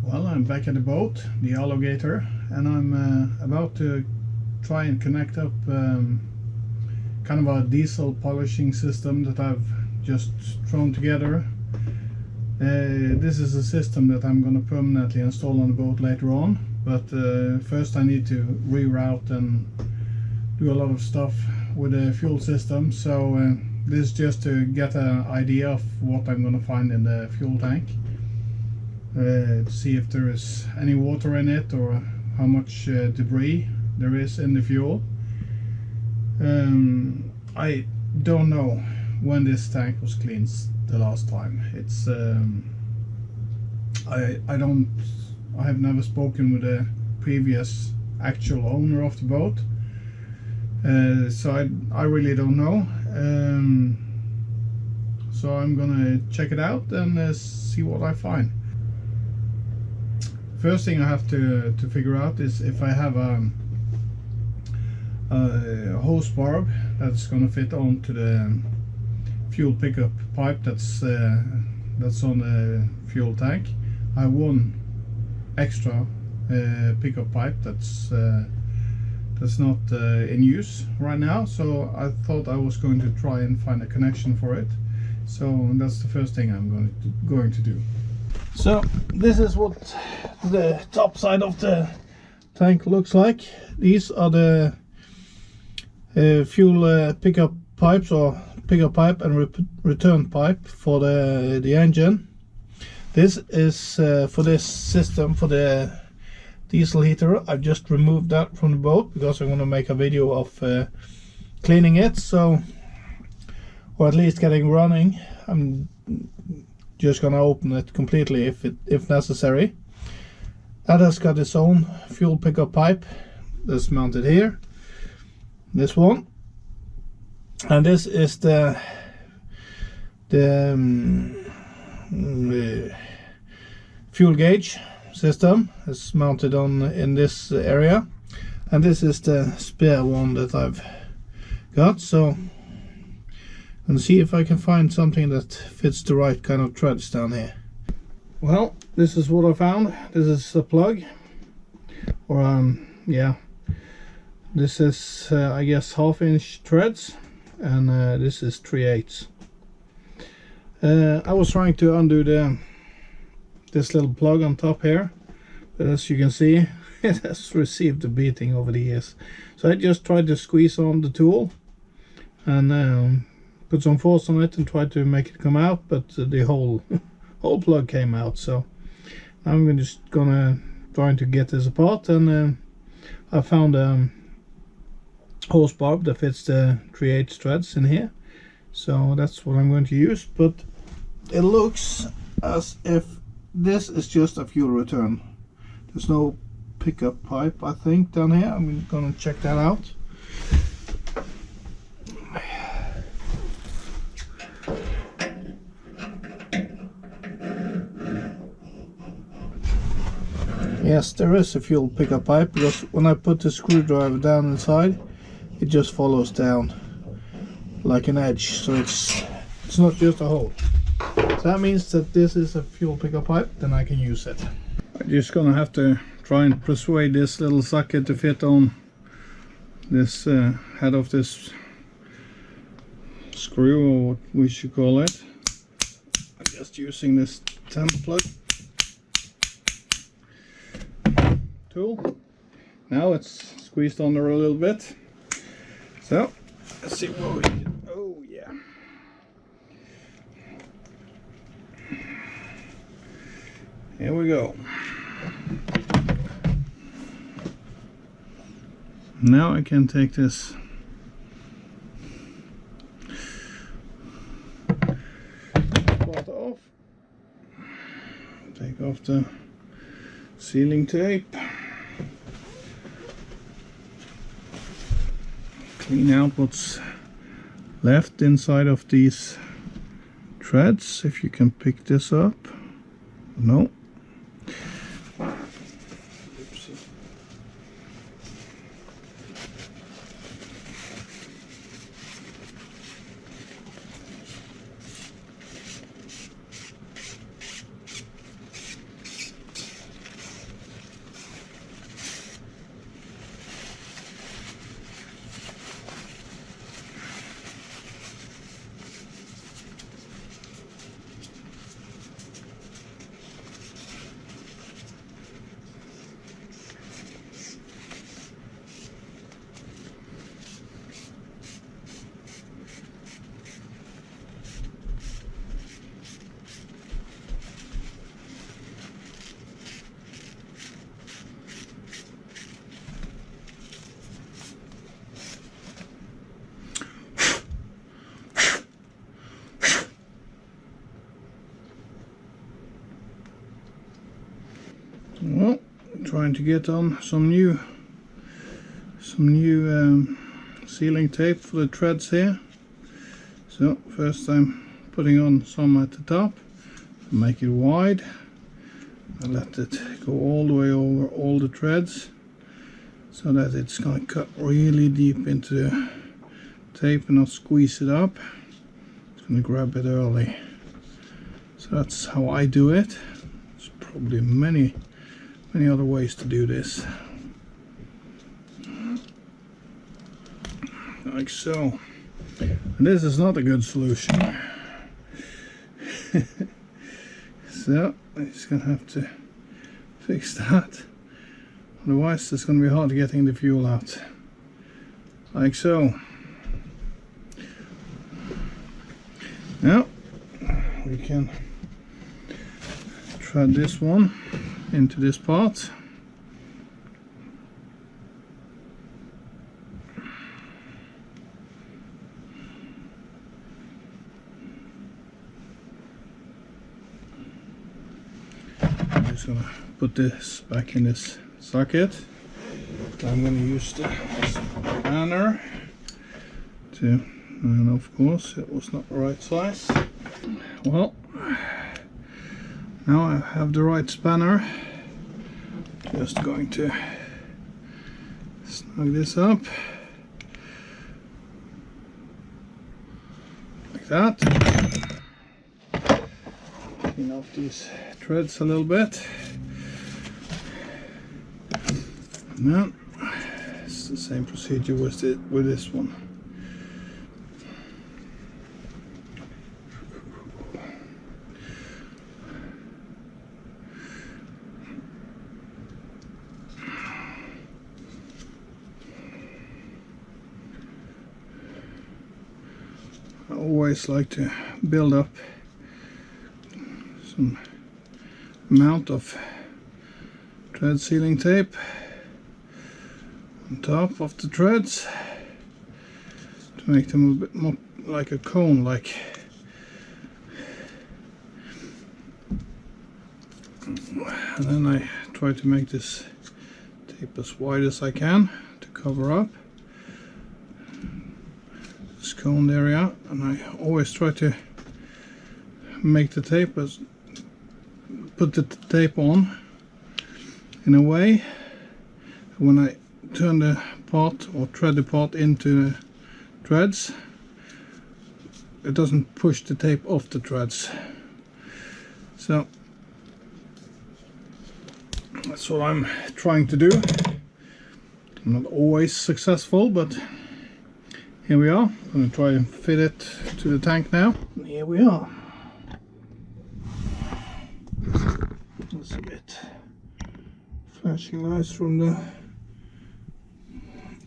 Well, I'm back at the boat, the alligator, and I'm about to try and connect up kind of a diesel polishing system that I've just thrown together. This is a system that I'm going to permanently install on the boat later on, but first I need to reroute and do a lot of stuff with the fuel system, so this is just to get an idea of what I'm going to find in the fuel tank. To see if there is any water in it or how much debris there is in the fuel. I don't know when this tank was cleaned the last time. It's I have never spoken with the previous actual owner of the boat, so I really don't know. So I'm gonna check it out and see what I find. First thing I have to figure out is if I have a hose barb that's going to fit onto the fuel pickup pipe that's on the fuel tank. I have one extra pickup pipe that's not in use right now, so I thought I was going to try and find a connection for it. So that's the first thing I'm going to do. So this is what the top side of the tank looks like. These are the fuel pickup pipes, or pickup pipe and return pipe for the engine. This is for this system for the diesel heater. I've just removed that from the boat because I'm going to make a video of cleaning it, so, or at least getting running. I'm just gonna open it completely if necessary. That has got its own fuel pickup pipe that's mounted here. This one, and this is the fuel gauge system. It's mounted on in this area, and this is the spare one that I've got. So and see if I can find something that fits the right kind of threads down here. Well, this is what I found. This is a plug, or yeah, this is I guess 1/2 inch threads, and this is 3/8. I was trying to undo this little plug on top here, but as you can see, it has received a beating over the years. So I just tried to squeeze on the tool and put some force on it and try to make it come out, but the whole plug came out. So I'm just gonna try to get this apart, and I found a hose barb that fits the 3/8 threads in here, so that's what I'm going to use. But it looks as if this is just a fuel return. There's no pickup pipe, I think, down here. I'm gonna check that out. Yes, there is a fuel pickup pipe, because when I put the screwdriver down inside, it just follows down like an edge, so it's not just a hole. So that means that this is a fuel pickup pipe, then I can use it. I'm just gonna have to try and persuade this little socket to fit on this head of this screw, or what we should call it. I'm just using this temp plug tool. Now it's squeezed on there a little bit, so let's see what we can. Oh yeah, here we go. Now I can take this part off, take off the sealing tape, clean out what's left inside of these threads, if you can pick this up. No. Oopsie. trying to get on some new sealing tape for the treads here. So first I'm putting on some at the top, make it wide, and let it go all the way over all the treads so that it's going to cut really deep into the tape and not squeeze it up. It's going to grab it early. So that's how I do it. There's probably many other ways to do this. Like so. And this is not a good solution. So I'm just gonna have to fix that. Otherwise it's gonna be hard getting the fuel out. Like so. Now we can thread this one into this part. I'm just going to put this back in this socket. I'm going to use the spanner to, and of course it was not the right size. Well, now I have the right spanner. Just going to snug this up like that. Clean off these threads a little bit. And then it's the same procedure with this one. I always like to build up some amount of thread sealing tape on top of the threads to make them a bit more like a cone, like. And then I try to make this tape as wide as I can to cover up this cone area, and I always try to make the tape put the tape on in a way when I turn the part or thread the part into the threads, it doesn't push the tape off the threads. So that's what I'm trying to do. I'm not always successful, but here we are. I'm going to try and fit it to the tank now. And here we are. That's a bit flashing lights from the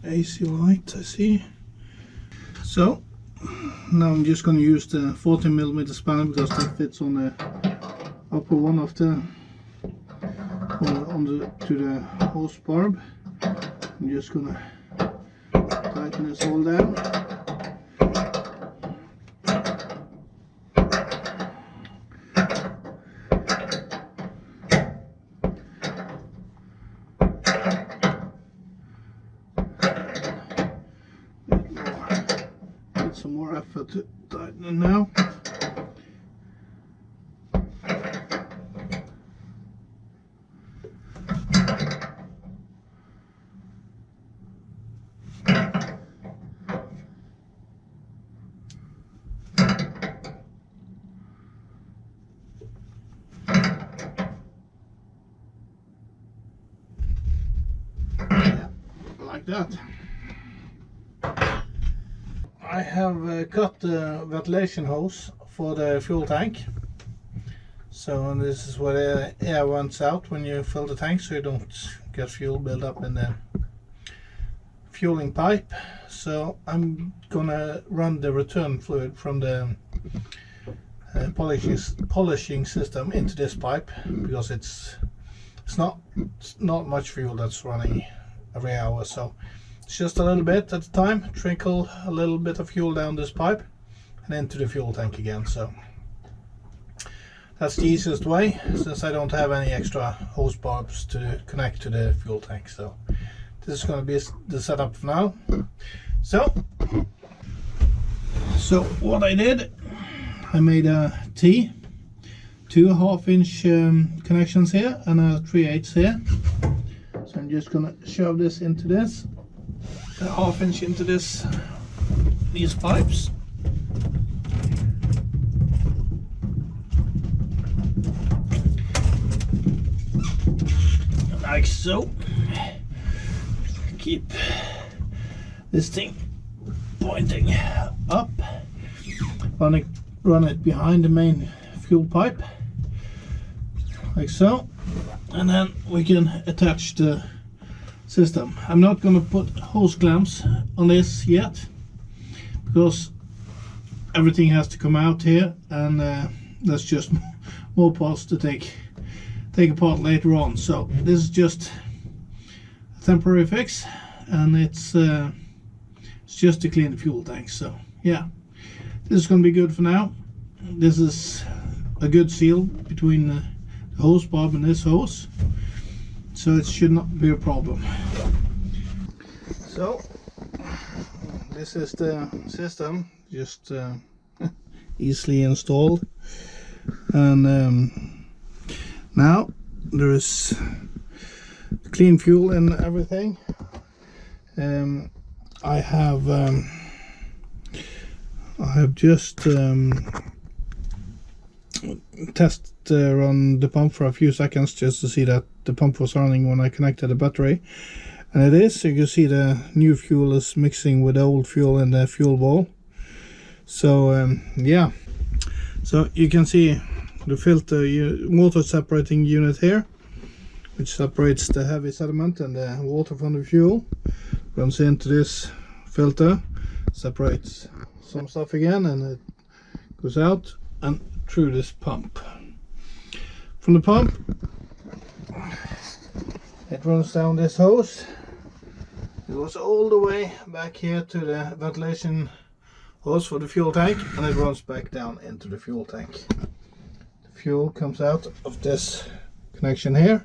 AC light, I see. So now I'm just going to use the 14mm spanner because that fits on the upper one of the to the hose barb. I'm just going to tighten this all down. Get some more effort to tighten it now. That. I have cut the ventilation hose for the fuel tank, so this is where the air runs out when you fill the tank, so you don't get fuel build up in the fueling pipe. So I'm gonna run the return fluid from the polishing system into this pipe, because it's not much fuel that's running every hour, so it's just a little bit at a time. Trickle a little bit of fuel down this pipe and into the fuel tank again. So That's the easiest way, since I don't have any extra hose barbs to connect to the fuel tank. So this is going to be the setup for now. So what I did, I made a T, 2 1/2-inch connections here and a 3/8 here. So I'm just gonna shove this into this, a 1/2 inch into these pipes. Like so. Keep this thing pointing up. Run it behind the main fuel pipe, like so, and then we can attach the system. I'm not going to put hose clamps on this yet, because everything has to come out here, and that's just more parts to take apart later on. So this is just a temporary fix, and it's just to clean the fuel tank. So yeah, this is going to be good for now. This is a good seal between the hose barb and this hose, so it should not be a problem. So this is the system, just easily installed, and now there is clean fuel and everything. I have just run the pump for a few seconds just to see that the pump was running when I connected the battery, and it is. You can see the new fuel is mixing with the old fuel in the fuel bowl. So yeah, so you can see the filter water separating unit here, which separates the heavy sediment and the water from the fuel, runs into this filter, separates some stuff again, and it goes out and through this pump. From the pump it runs down this hose. It goes all the way back here to the ventilation hose for the fuel tank, and it runs back down into the fuel tank. The fuel comes out of this connection here,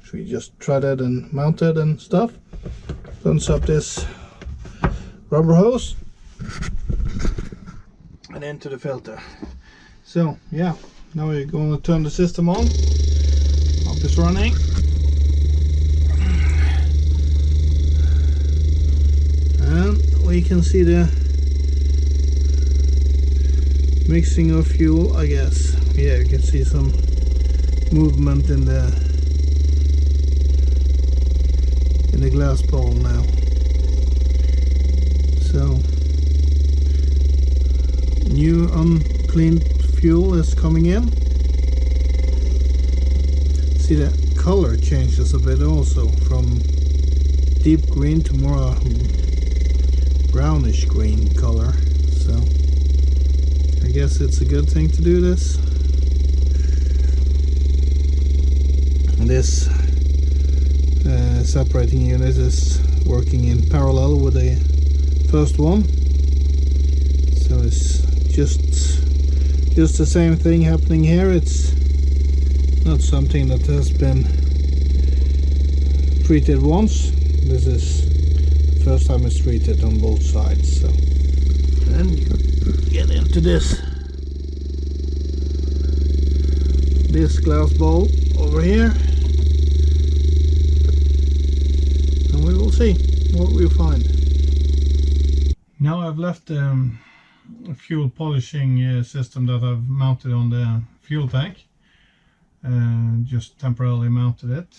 which we just threaded and mounted and stuff. Runs up this rubber hose and into the filter. So yeah, now we're going to turn the system on. Pump is running. And we can see the mixing of fuel, I guess. Yeah, you can see some movement in the glass bowl now. So new uncleaned fuel is coming in. See, the color changes a bit also, from deep green to more brownish green color. So I guess it's a good thing to do this. And this separating unit is working in parallel with the first one, so it's just the same thing happening here. It's not something that has been treated once. This is the first time it's treated on both sides. So then you get into this glass bowl over here, and we will see what we find. Now I've left the fuel polishing system that I've mounted on the fuel tank, just temporarily mounted it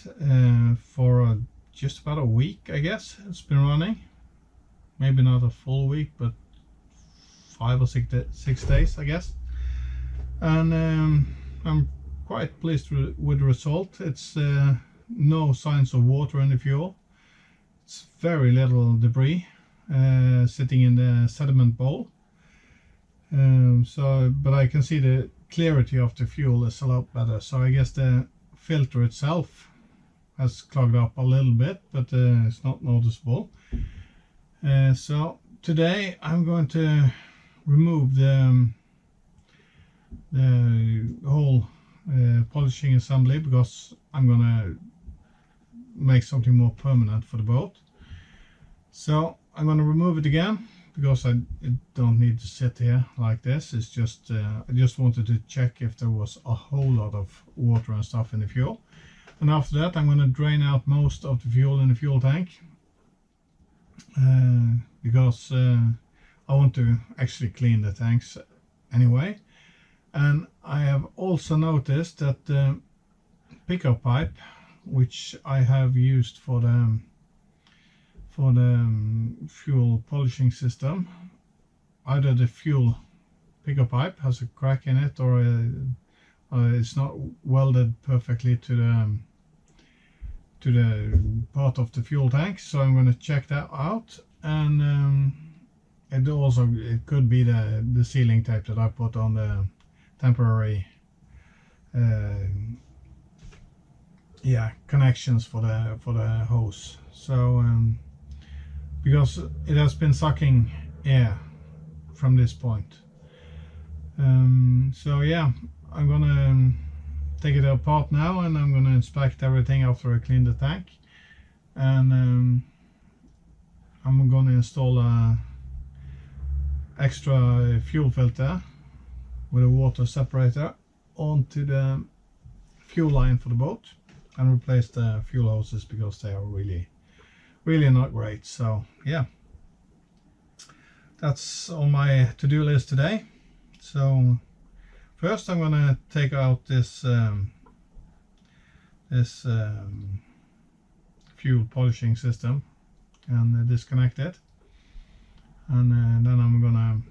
for just about a week, I guess. It's been running, maybe not a full week, but 5 or 6 days, I guess. And I'm quite pleased with the result. It's no signs of water in the fuel. It's very little debris sitting in the sediment bowl. But I can see the clarity of the fuel is a lot better. So I guess the filter itself has clogged up a little bit, but it's not noticeable. So today I'm going to remove the whole polishing assembly, because I'm gonna make something more permanent for the boat. So I'm gonna remove it again, because it don't need to sit here like this. It's just I just wanted to check if there was a whole lot of water and stuff in the fuel. And after that I'm gonna drain out most of the fuel in the fuel tank, because I want to actually clean the tanks anyway. And I have also noticed that the pickup pipe, which I have used for the fuel polishing system, either the fuel pickup pipe has a crack in it, or it's not welded perfectly to the part of the fuel tank. So I'm going to check that out. And it could be the sealing tape that I put on the temporary connections for the hose. So because it has been sucking air from this point. So yeah, I'm gonna take it apart now, and I'm gonna inspect everything after I clean the tank. And I'm gonna install a extra fuel filter with a water separator onto the fuel line for the boat, and replace the fuel hoses, because they are really not great. So yeah, that's on my to-do list today. So first I'm gonna take out this fuel polishing system and disconnect it, and then I'm gonna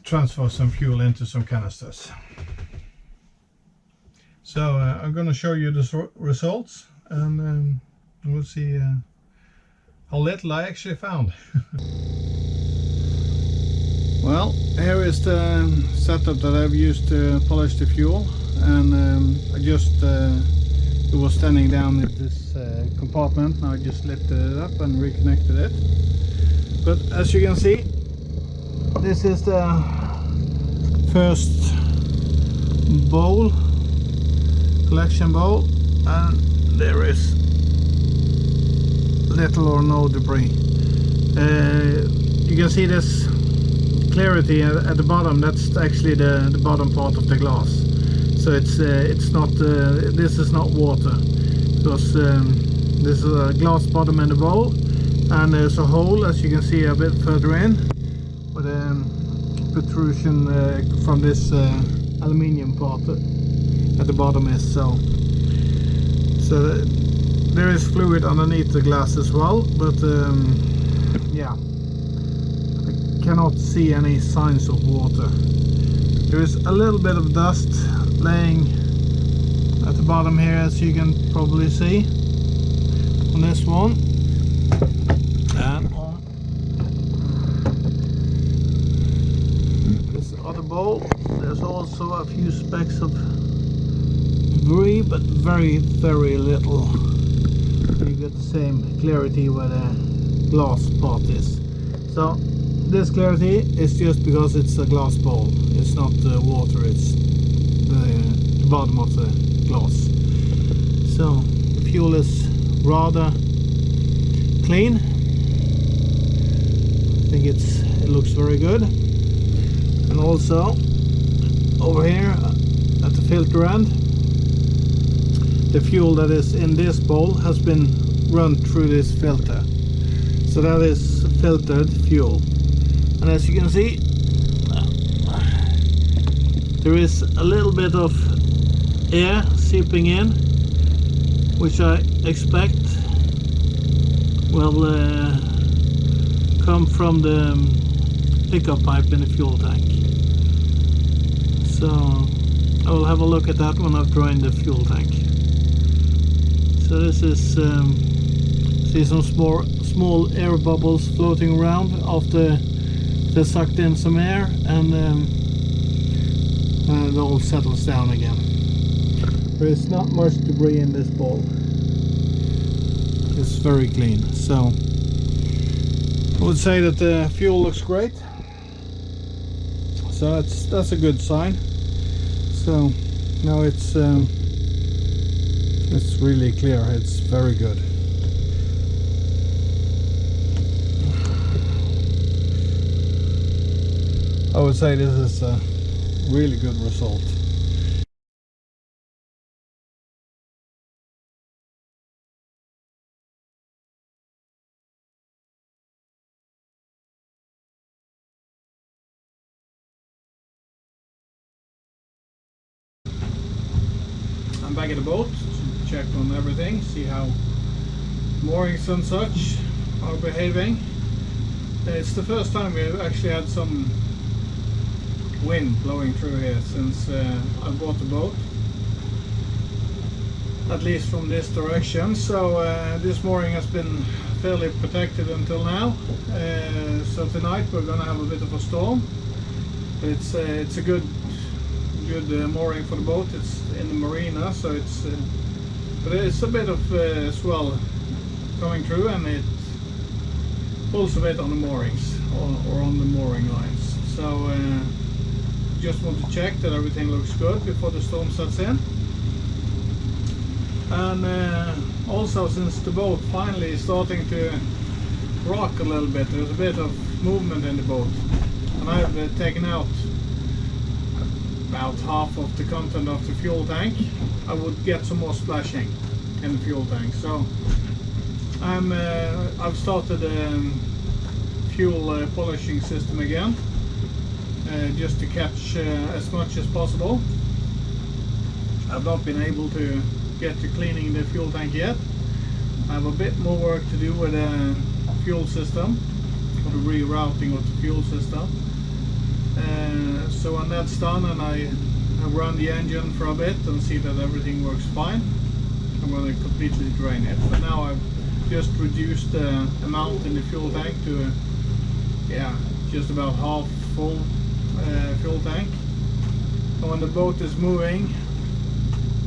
transfer some fuel into some canisters. So I'm going to show you the results, and we'll see how little I actually found. Well, here is the setup that I've used to polish the fuel, and I just it was standing down in this compartment. Now I just lifted it up and reconnected it. But as you can see, this is the first bowl, collection bowl, and there is little or no debris. You can see this clarity at the bottom. That's actually the bottom part of the glass. So it's not this is not water, because this is a glass bottom in the bowl, and there's a hole, as you can see, a bit further in, with a protrusion from this aluminium part at the bottom is. So there is fluid underneath the glass as well, but yeah, I cannot see any signs of water. There is a little bit of dust laying at the bottom here, as you can probably see on this one, and on this other bowl there's also a few specks of debris, but very little. You get the same clarity where the glass part is. So this clarity is just because it's a glass bowl. It's not water, it's the bottom of the glass. So the fuel is rather clean. I think it looks very good. And also over here at the filter end, the fuel that is in this bowl has been run through this filter. So that is filtered fuel. And as you can see, there is a little bit of air seeping in, which I expect will come from the pickup pipe in the fuel tank. So I will have a look at that when I've drained the fuel tank. So this is see some small air bubbles floating around after they sucked in some air, and it all settles down again. There is not much debris in this bowl. It's very clean. So I would say that the fuel looks great, so that's a good sign. So now it's really clear. It's very good. I would say this is a really good result. I'm back at the boat to check on everything, see how moorings and such are behaving. It's the first time we've actually had some wind blowing through here since I bought the boat, at least from this direction. So this mooring has been fairly protected until now. So tonight we're gonna have a bit of a storm, but it's a good mooring for the boat. It's in the marina, so but it's a bit of swell coming through, and it pulls a bit on the moorings or on the mooring lines. So just want to check that everything looks good before the storm sets in. And also, since the boat finally is starting to rock a little bit, there's a bit of movement in the boat, and I've taken out about half of the content of the fuel tank. I would get some more splashing in the fuel tank, so I've started a fuel polishing system again, just to catch as much as possible. I've not been able to get to cleaning the fuel tank yet. I have a bit more work to do with the fuel system, for the rerouting of the fuel system. So when that's done and I run the engine for a bit and see that everything works fine, I'm going to completely drain it. But now I've just reduced the amount in the fuel tank to just about half full fuel tank. And when the boat is moving,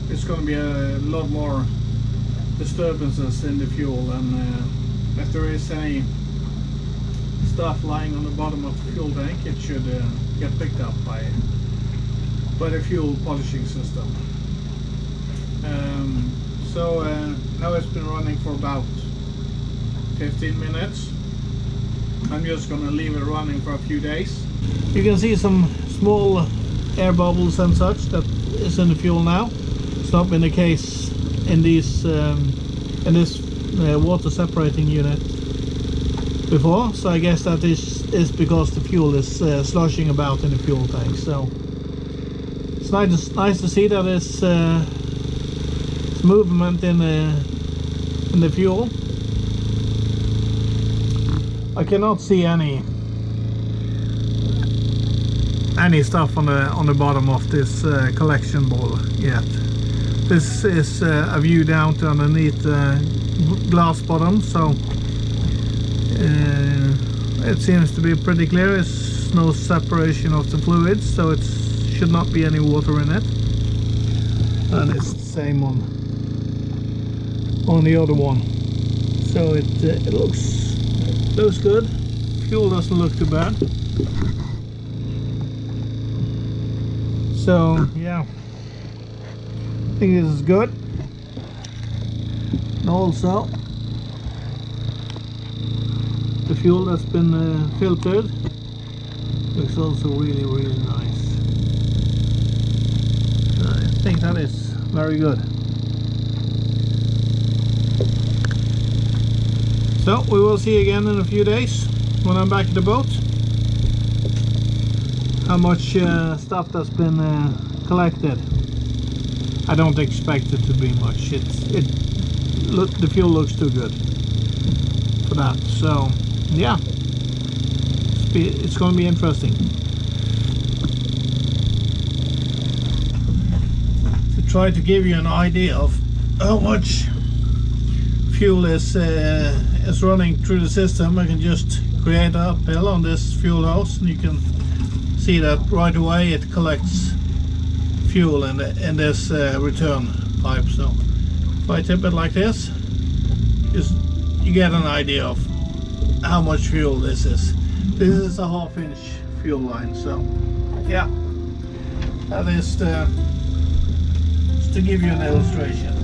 it's going to be a lot more disturbances in the fuel, and if there is any stuff lying on the bottom of the fuel tank, it should get picked up by the fuel polishing system. So now it's been running for about 15 minutes. I'm just going to leave it running for a few days. You can see some small air bubbles and such that is in the fuel now. It's not been the case in these in this water separating unit before, so I guess that is because the fuel is sloshing about in the fuel tank. So it's nice to see that it's movement in the fuel. I cannot see any stuff on the bottom of this collection bowl yet. This is a view down to underneath glass bottom, so it seems to be pretty clear. There's no separation of the fluids, so it should not be any water in it. And it's the same on the other one. So it looks good. Fuel doesn't look too bad. So yeah, I think this is good. And also the fuel that's been filtered looks also really nice. So I think that is very good. So we will see again in a few days when I'm back at the boat how much stuff that's been collected. I don't expect it to be much. The fuel looks too good for that. So yeah, it's going to be interesting to try to give you an idea of how much fuel is running through the system. I can just create an uphill on this fuel hose, and you can see that right away it collects fuel in this return pipe. So if I tip it like this, you get an idea of how much fuel this is. This is a 1/2 inch fuel line, so yeah, that is just to give you an illustration.